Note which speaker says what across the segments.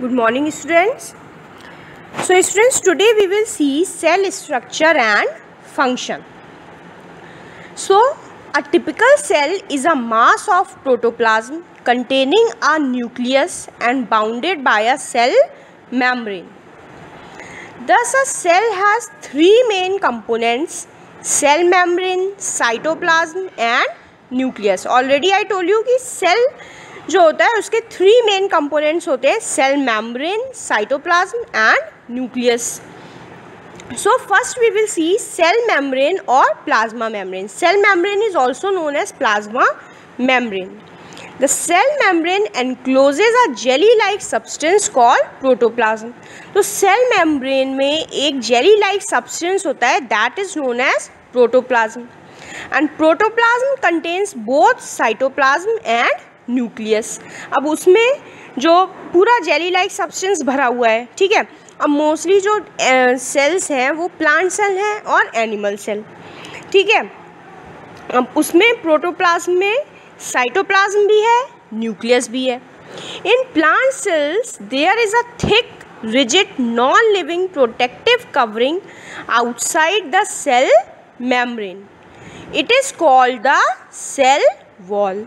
Speaker 1: Good morning, students. So, students, today we will see cell structure and function. So, a typical cell is a mass of protoplasm containing a nucleus and bounded by a cell membrane. Thus, a cell has three main components: cell membrane, cytoplasm and nucleus. Already I told you कि cell जो होता है उसके three main components होते हैं: cell membrane, cytoplasm and nucleus. So first we will see cell membrane और plasma membrane. Cell membrane is also known as plasma membrane. The cell membrane encloses a jelly like substance called protoplasm. तो cell membrane में एक jelly like substance होता है that is known as protoplasm. And protoplasm contains both cytoplasm and nucleus. अब उसमें जो पूरा jelly like substance भरा हुआ है, ठीक है. अब मोस्टली जो सेल्स हैं वो प्लांट सेल हैं और एनिमल सेल, ठीक है. अब उसमें प्रोटोप्लाज्म में साइटोप्लाज्म भी है, न्यूक्लियस भी है. In plant cells there is a thick rigid non living protective covering outside the cell membrane. It is called the cell wall.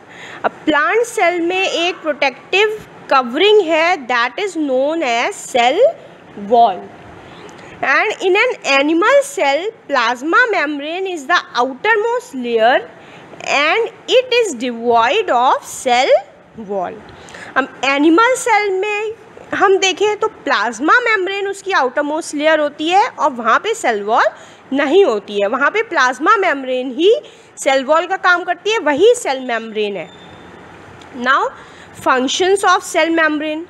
Speaker 1: अब प्लांट सेल में एक प्रोटेक्टिव कवरिंग है that is known as cell wall. And in an animal cell plasma membrane is the outermost layer and it is devoid of cell wall. अब animal cell में हम देखें तो plasma membrane उसकी outer most layer होती है और वहाँ पे सेल वॉल नहीं होती है. वहाँ पे प्लाज्मा मेम्ब्रेन ही सेल वॉल का काम करती है, वही सेल मेम्ब्रेन है. Now functions of cell membrane.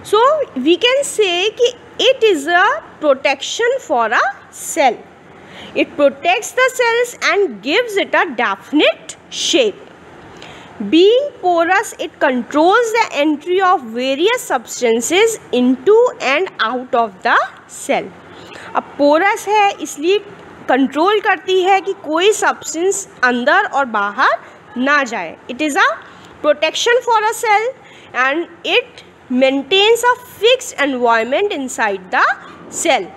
Speaker 1: So we can say कि it is a protection for a cell. It protects the cells and gives it a definite shape. Being porous, it controls the entry of various substances into and out of the cell. अब porous है इसलिए control करती है कि कोई substance अंदर और बाहर ना जाए. It is a protection for a cell and it maintains a fixed environment inside the cell.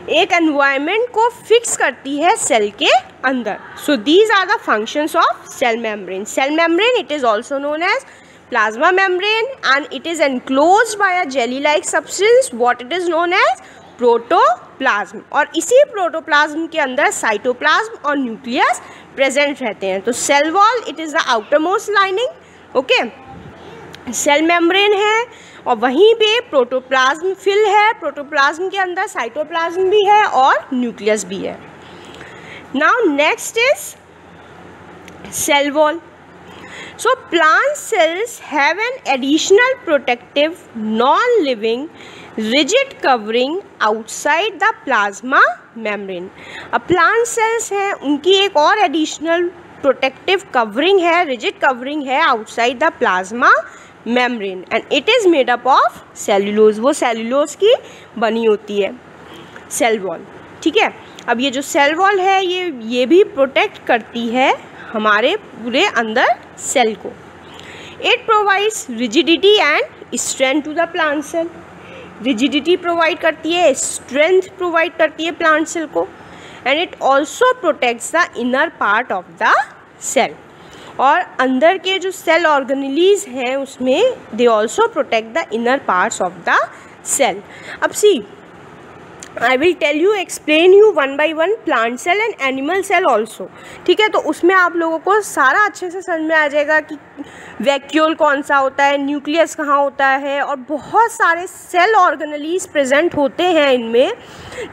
Speaker 1: एक एनवायरनमेंट को फिक्स करती है सेल के अंदर. So these are the functions of cell membrane. Cell membrane it is also known as plasma membrane and it is enclosed by a jelly like substance what it is known as protoplasm. और इसी protoplasm के अंदर cytoplasm और nucleus present रहते हैं. तो cell wall it is the outermost lining, okay. Cell membrane है और वहीं पे प्रोटोप्लाज्म फिल है. प्रोटोप्लाज्म के अंदर साइटोप्लाज्म भी है और न्यूक्लियस भी है. Now next is cell wall. So plant cells have an additional protective non living rigid covering outside the plasma membrane. अब प्लांट सेल्स हैं उनकी एक और एडिशनल प्रोटेक्टिव कवरिंग है, रिजिड कवरिंग है outside the plasma membrane and it is made up of cellulose. वो cellulose की बनी होती है सेल वॉल, ठीक है. अब ये जो सेल वॉल है ये भी प्रोटेक्ट करती है हमारे पूरे अंदर सेल को. It provides rigidity and strength to the plant cell. Rigidity provide करती है, स्ट्रेंथ प्रोवाइड करती है प्लांट सेल को and it also protects the inner part of the cell. और अंदर के जो सेल ऑर्गेनेलीज हैं उसमें they also protect the inner parts of the cell. अब see I will tell you explain you one by one plant cell and animal cell also, ठीक है. तो उसमें आप लोगों को सारा अच्छे से समझ में आ जाएगा कि वैक्यूल कौन सा होता है, न्यूक्लियस कहाँ होता है और बहुत सारे सेल ऑर्गेनेलीज प्रेजेंट होते हैं इनमें,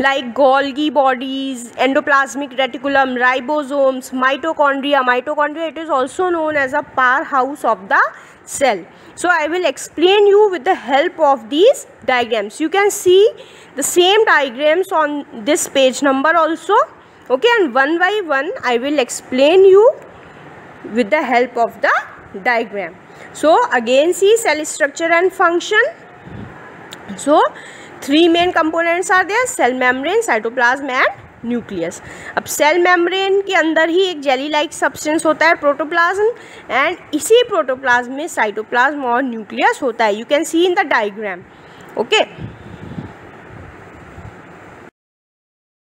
Speaker 1: like Golgi bodies, endoplasmic reticulum, ribosomes, mitochondria. Mitochondria it is also known as a powerhouse of the cell. So I will explain you with the help of these diagrams. You can see the same diagrams on this page number also, okay, and one by one I will explain you with the help of the diagram. So again see cell structure and function. So three main components are there: cell membrane, cytoplasm and nucleus. अब cell membrane के अंदर ही एक jelly like substance होता है protoplasm and इसी protoplasm में cytoplasm और nucleus होता है. You can see in the diagram. Okay.